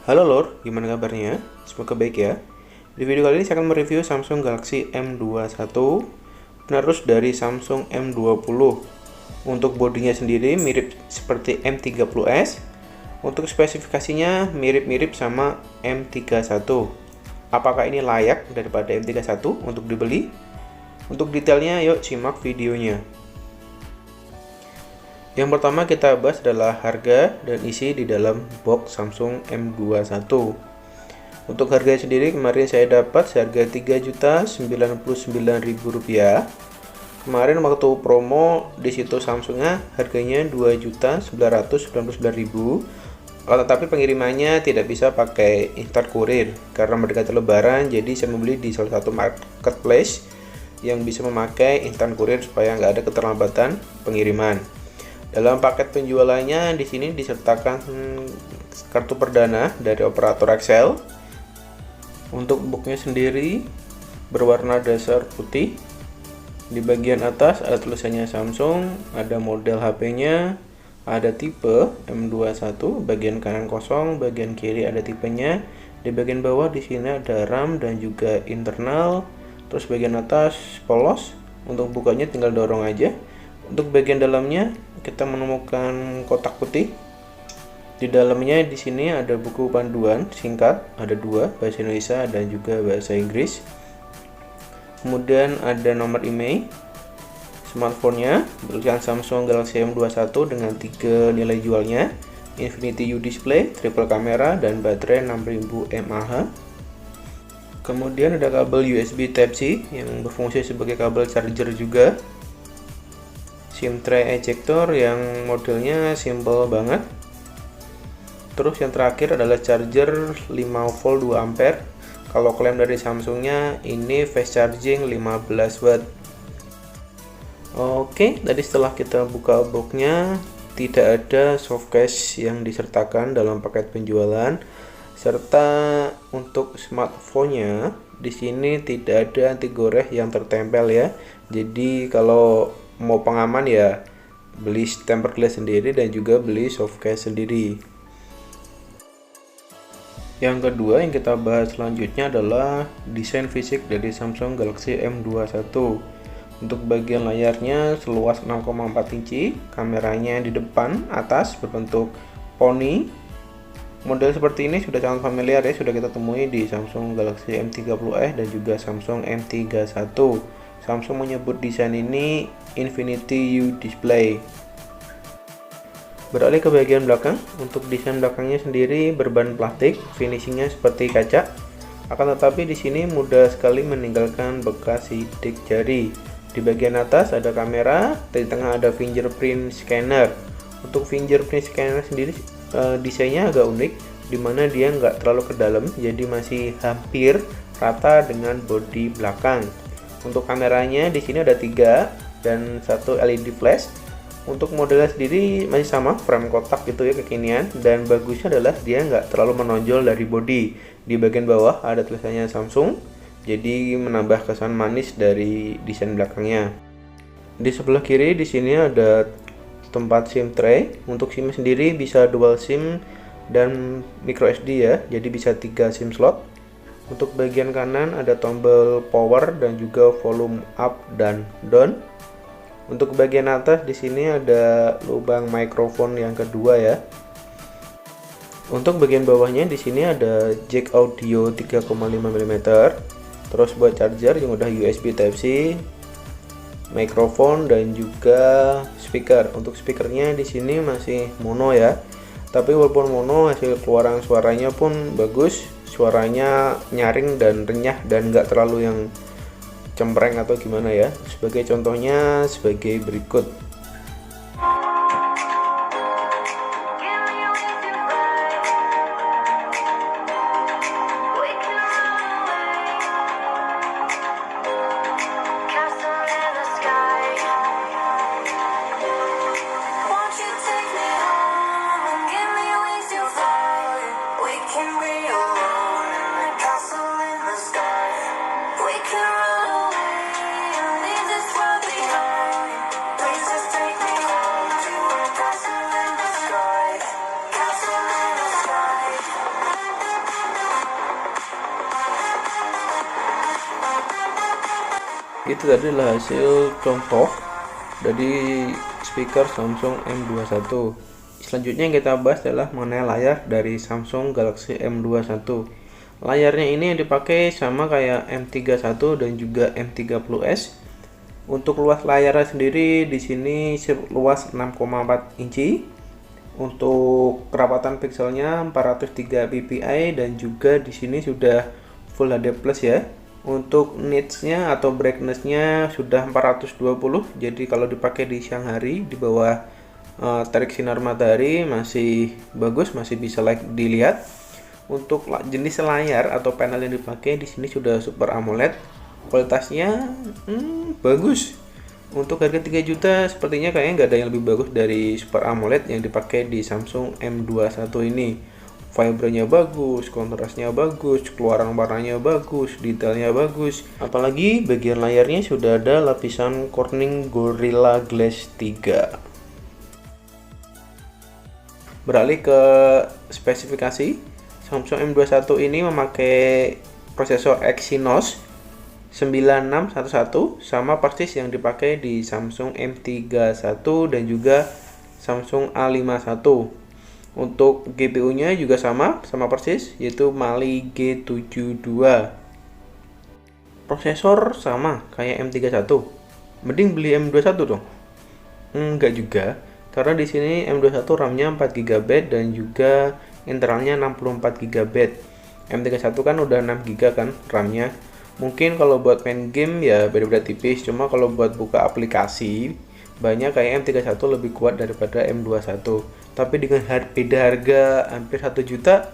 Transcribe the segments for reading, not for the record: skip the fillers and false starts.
Halo Lur, gimana kabarnya? Semoga baik ya. Di video kali ini saya akan mereview Samsung Galaxy M21 penerus dari Samsung M20. Untuk bodinya sendiri mirip seperti M30s. Untuk spesifikasinya mirip-mirip sama M31. Apakah ini layak daripada M31 untuk dibeli? Untuk detailnya yuk simak videonya. Yang pertama kita bahas adalah harga dan isi di dalam box Samsung M21. Untuk harga sendiri kemarin saya dapat seharga Rp3.099.000. Kemarin waktu promo di situ Samsungnya harganya Rp2.999.000. Tetapi pengirimannya tidak bisa pakai instant courier karena mendekati lebaran, jadi saya membeli di salah satu marketplace yang bisa memakai instant courier supaya nggak ada keterlambatan pengiriman. Dalam paket penjualannya di sini disertakan kartu perdana dari operator XL. Untuk boxnya sendiri berwarna dasar putih. Di bagian atas ada tulisannya Samsung, ada model HP-nya, ada tipe M21, bagian kanan kosong, bagian kiri ada tipenya. Di bagian bawah di sini ada RAM dan juga internal. Terus bagian atas polos. Untuk bukanya tinggal dorong aja. Untuk bagian dalamnya kita menemukan kotak putih. Di dalamnya di sini ada buku panduan singkat, ada dua, bahasa Indonesia dan juga bahasa Inggris. Kemudian ada nomor email, smartphone-nya bertuliskan Samsung Galaxy M21 dengan 3 nilai jualnya, Infinity U display, triple kamera dan baterai 6000 mAh. Kemudian ada kabel USB Type-C yang berfungsi sebagai kabel charger juga. SIM tray ejector yang modelnya simple banget. Terus yang terakhir adalah charger 5V 2A. Kalau klaim dari Samsungnya ini fast charging 15 watt. Oke, tadi setelah kita buka boxnya tidak ada softcase yang disertakan dalam paket penjualan, serta untuk smartphone-nya di sini tidak ada anti gores yang tertempel ya. Jadi kalau mau pengaman ya beli tempered glass sendiri dan juga beli softcase sendiri. Yang kedua yang kita bahas selanjutnya adalah desain fisik dari Samsung Galaxy M21. Untuk bagian layarnya seluas 6,4 inci, kameranya di depan atas berbentuk poni. Model seperti ini sudah sangat familiar ya, sudah kita temui di Samsung Galaxy M30s dan juga Samsung M31. Samsung menyebut desain ini Infinity U display. Beralih ke bagian belakang, untuk desain belakangnya sendiri berbahan plastik, finishingnya seperti kaca. Akan tetapi di sini mudah sekali meninggalkan bekas sidik jari. Di bagian atas ada kamera, di tengah ada fingerprint scanner. Untuk fingerprint scanner sendiri desainnya agak unik, dimana dia nggak terlalu ke dalam, jadi masih hampir rata dengan bodi belakang. Untuk kameranya di sini ada 3 dan 1 LED flash. Untuk modelnya sendiri masih sama, frame kotak gitu ya kekinian, dan bagusnya adalah dia nggak terlalu menonjol dari bodi. Di bagian bawah ada tulisannya Samsung, jadi menambah kesan manis dari desain belakangnya. Di sebelah kiri di sini ada tempat SIM tray. Untuk SIM sendiri bisa dual SIM dan micro SD ya, jadi bisa 3 SIM slot. Untuk bagian kanan ada tombol power dan juga volume up dan down. Untuk bagian atas di sini ada lubang mikrofon yang kedua ya. Untuk bagian bawahnya di sini ada jack audio 3,5 mm. Terus buat charger yang udah USB Type-C, mikrofon dan juga speaker. Untuk speakernya di sini masih mono ya. Tapi walaupun mono, hasil keluaran suaranya pun bagus. Suaranya nyaring dan renyah dan nggak terlalu yang cempreng atau gimana ya. Sebagai contohnya sebagai berikut. Itu tadi adalah hasil contoh dari speaker Samsung M21. Selanjutnya yang kita bahas adalah mengenai layar dari Samsung Galaxy M21. Layarnya ini yang dipakai sama kayak M31 dan juga M30s. Untuk luas layarnya sendiri di sini luas 6,4 inci. Untuk kerapatan pixelnya 403 ppi dan juga di sini sudah Full HD Plus ya. Untuk nitsnya atau brightnessnya sudah 420, jadi kalau dipakai di siang hari di bawah terik sinar matahari masih bagus, masih bisa dilihat. Untuk jenis layar atau panel yang dipakai di sini sudah Super AMOLED, kualitasnya bagus. Untuk harga 3 juta sepertinya kayaknya nggak ada yang lebih bagus dari Super AMOLED yang dipakai di Samsung M21 ini. Vibranya bagus, kontrasnya bagus, keluaran warnanya bagus, detailnya bagus. Apalagi bagian layarnya sudah ada lapisan Corning Gorilla Glass 3. Beralih ke spesifikasi, Samsung M21 ini memakai prosesor Exynos 9611 sama persis yang dipakai di Samsung M31 dan juga Samsung A51. Untuk GPU-nya juga sama persis, yaitu Mali G72. Prosesor sama kayak M31. Mending beli M21 dong. Enggak juga, karena di sini M21 RAM-nya 4GB dan juga internalnya 64GB. M31 kan udah 6GB kan RAM-nya. Mungkin kalau buat main game ya beda-beda tipis, cuma kalau buat buka aplikasi banyak kayak M31 lebih kuat daripada M21. Tapi dengan beda harga hampir 1 juta,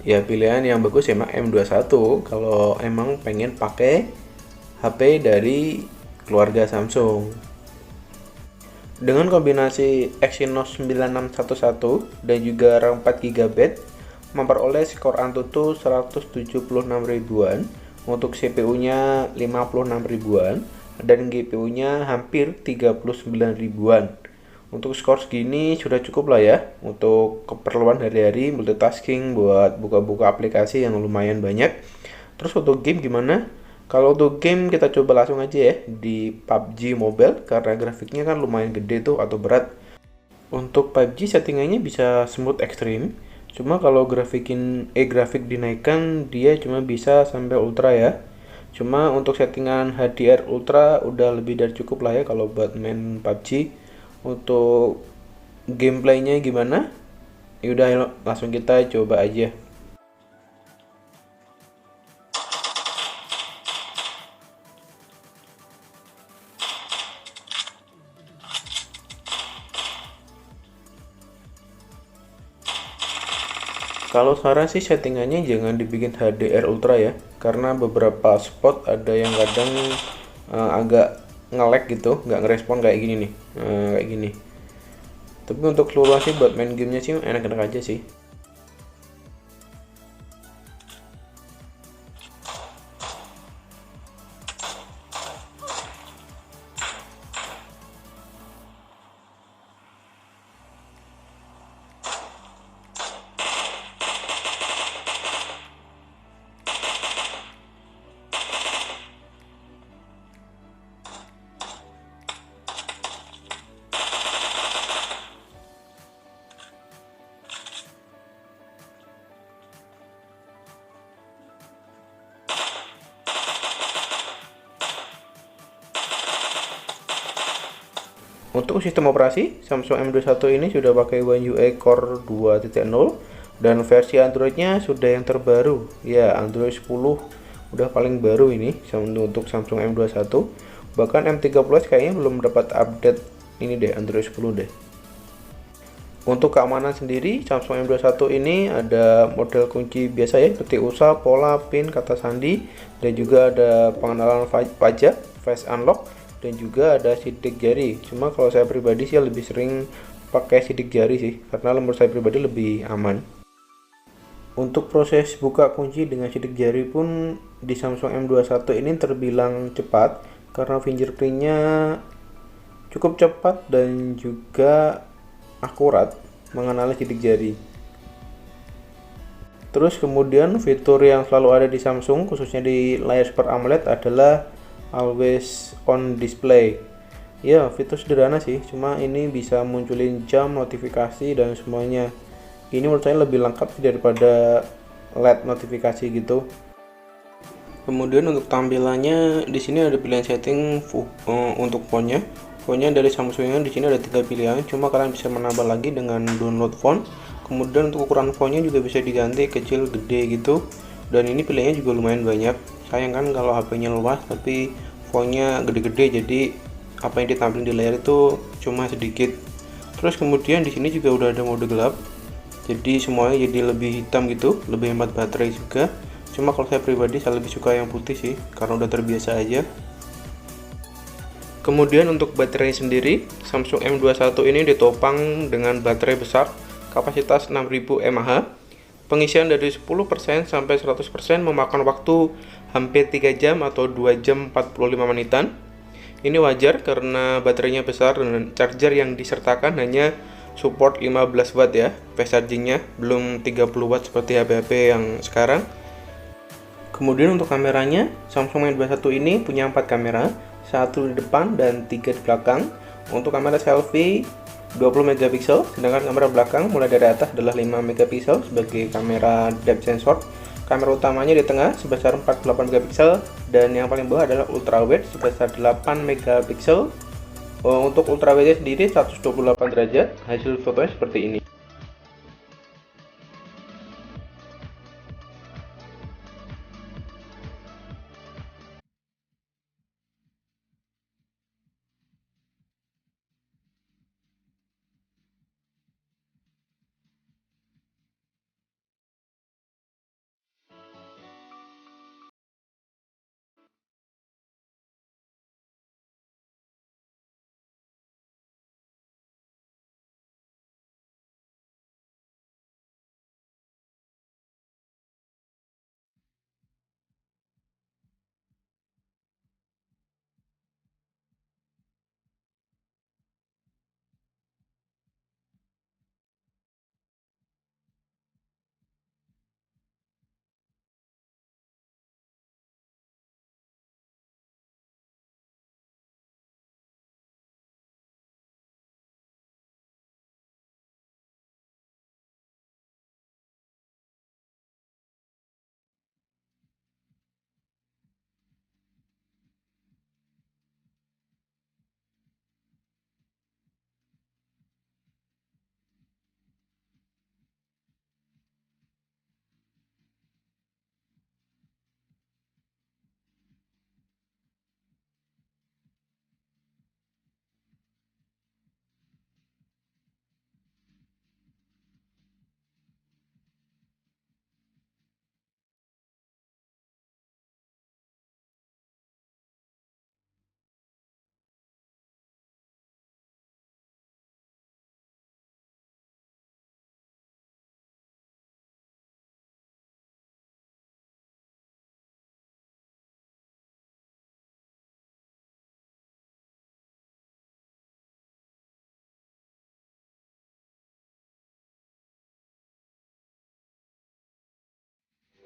ya pilihan yang bagus emang M21 kalau emang pengen pakai HP dari keluarga Samsung. Dengan kombinasi Exynos 9611 dan juga RAM 4GB, memperoleh skor Antutu 176 ribuan, untuk CPU-nya 56 ribuan, dan GPU-nya hampir 39 ribuan. Untuk skor segini sudah cukup lah ya untuk keperluan hari-hari multitasking buat buka-buka aplikasi yang lumayan banyak. Terus untuk game gimana? Kalau untuk game kita coba langsung aja ya di PUBG Mobile karena grafiknya kan lumayan gede tuh atau berat. Untuk PUBG settingannya bisa smooth extreme. Cuma kalau grafik dinaikkan dia cuma bisa sampai ultra ya. Cuma untuk settingan HDR ultra udah lebih dari cukup lah ya kalau buat main PUBG. Untuk gameplaynya gimana? Yaudah langsung kita coba aja. Kalau saran sih settingannya jangan dibikin HDR ultra ya, karena beberapa spot ada yang kadang agak nge-lag gitu, nggak ngerespon kayak gini nih, kayak gini. Tapi untuk keseluruhan sih buat main gamenya sih enak-enak aja sih. Untuk sistem operasi, Samsung M21 ini sudah pakai One UI Core 2.0 dan versi Androidnya sudah yang terbaru. Ya, Android 10 udah paling baru ini untuk Samsung M21. Bahkan M30s kayaknya belum dapat update ini deh, Android 10 deh. Untuk keamanan sendiri, Samsung M21 ini ada model kunci biasa ya, seperti USA, pola, pin, kata sandi, dan juga ada pengenalan wajah, face unlock, dan juga ada sidik jari. Cuma kalau saya pribadi sih lebih sering pakai sidik jari sih, karena menurut saya pribadi lebih aman. Untuk proses buka kunci dengan sidik jari pun di Samsung M21 ini terbilang cepat, karena fingerprintnya cukup cepat dan juga akurat mengenali sidik jari. Terus kemudian fitur yang selalu ada di Samsung khususnya di layar Super AMOLED adalah always on display. Ya, fitur sederhana sih, cuma ini bisa munculin jam, notifikasi dan semuanya. Ini menurut saya lebih lengkap sih daripada LED notifikasi gitu. Kemudian untuk tampilannya di sini ada pilihan setting untuk fontnya. Fontnya dari Samsung di sini ada 3 pilihan, cuma kalian bisa menambah lagi dengan download font. Kemudian untuk ukuran fontnya juga bisa diganti kecil, gede gitu. Dan ini pilihannya juga lumayan banyak. Sayang kan kalau HP-nya luas tapi fontnya gede-gede, jadi apa yang ditampilkan di layar itu cuma sedikit. Terus kemudian di sini juga udah ada mode gelap. Jadi semuanya jadi lebih hitam gitu, lebih hemat baterai juga. Cuma kalau saya pribadi saya lebih suka yang putih sih, karena udah terbiasa aja. Kemudian untuk baterai sendiri, Samsung M21 ini ditopang dengan baterai besar, kapasitas 6000 mAh. Pengisian dari 10% sampai 100% memakan waktu hampir 3 jam atau 2 jam 45 menitan. Ini wajar karena baterainya besar dan charger yang disertakan hanya support 15 watt ya, fast chargingnya, belum 30 watt seperti HP-HP yang sekarang. Kemudian untuk kameranya, Samsung M21 ini punya 4 kamera, 1 di depan dan 3 di belakang. Untuk kamera selfie 20 megapiksel, sedangkan kamera belakang mulai dari atas adalah 5 megapiksel sebagai kamera depth sensor. Kamera utamanya di tengah sebesar 48 megapiksel dan yang paling bawah adalah ultra wide sebesar 8 megapiksel. Untuk ultra wide sendiri 128 derajat, hasil fotonya seperti ini.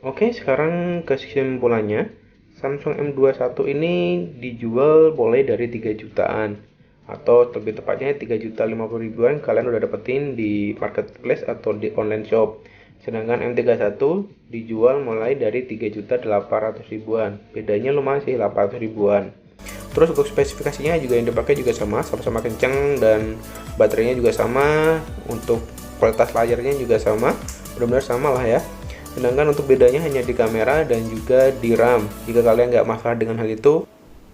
Oke, sekarang kesimpulannya, Samsung M21 ini dijual mulai dari 3 jutaan atau lebih tepatnya 3.050.000-an kalian udah dapetin di marketplace atau di online shop. Sedangkan M31 dijual mulai dari 3.800.000-an. Bedanya lumayan sih, 800 ribuan. Terus untuk spesifikasinya juga yang dipakai juga sama-sama kencang dan baterainya juga sama. Untuk kualitas layarnya juga sama, benar-benar sama lah ya. Sedangkan untuk bedanya hanya di kamera dan juga di RAM. Jika kalian nggak masalah dengan hal itu,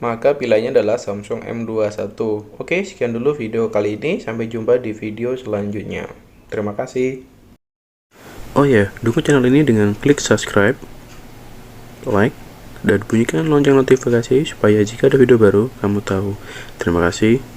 maka pilihannya adalah Samsung M21. Oke, sekian dulu video kali ini. Sampai jumpa di video selanjutnya. Terima kasih. Oh ya, dukung channel ini dengan klik subscribe, like, dan bunyikan lonceng notifikasi supaya jika ada video baru, kamu tahu. Terima kasih.